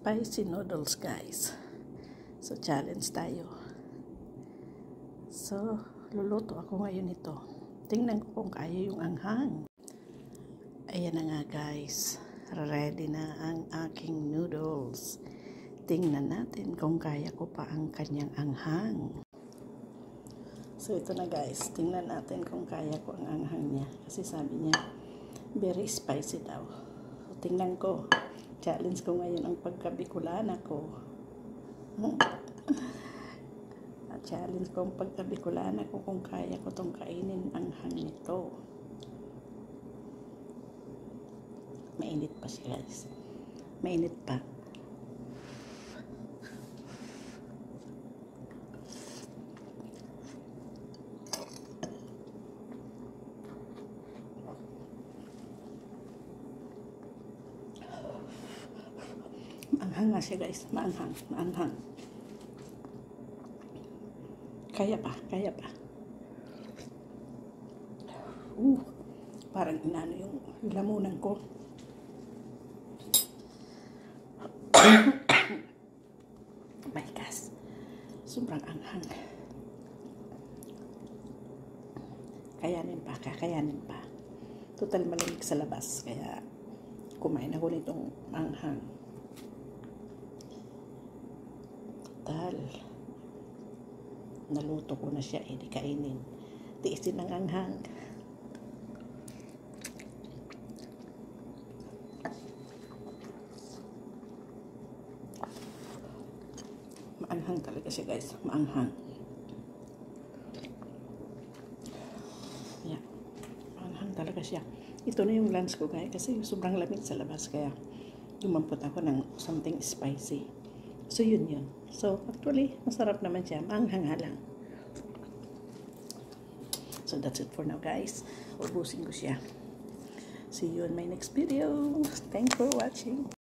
spicy noodles, guys. So, challenge tayo. So, luluto ako ngayon ito. Tingnan ko kung kaya yung anghang. Ayan na nga, guys. Ready na ang aking noodles. Tingnan natin kung kaya ko pa ang kanyang anghang. So, ito na, guys. Tingnan natin kung kaya ko ang anghang niya. Kasi sabi niya, very spicy daw. So, tingnan ko. Challenge ko ngayon ang pagkabikulana ko. Challenge ko ang pagkabikulana ko kung kaya ko itong kainin ang anghang nito. Mainit pa siya, guys. Mainit pa. Maanghang nga siya, guys. Maanghang. Maanghang. Kaya pa. Kaya pa. Parang inano yung lamunan ko. My gosh. Sobrang anghang. Kayanin pa. Kakayanin pa. Total malamig sa labas. Kaya kumain ako nitong anghang. Naluto ko na siya, di kainin. Tiisin ng anghang. Maanghang talaga siya, guys. Maanghang. Yeah. Maanghang talaga siya. Ito na yung lunch ko, guys. Kasi sobrang lamig sa labas. Kaya dumampot ako ng something spicy. So, yun. So, actually, masarap naman siya. Maanghang lang. So, that's it for now, guys. Ubusin ko siya. See you in my next video. Thanks for watching.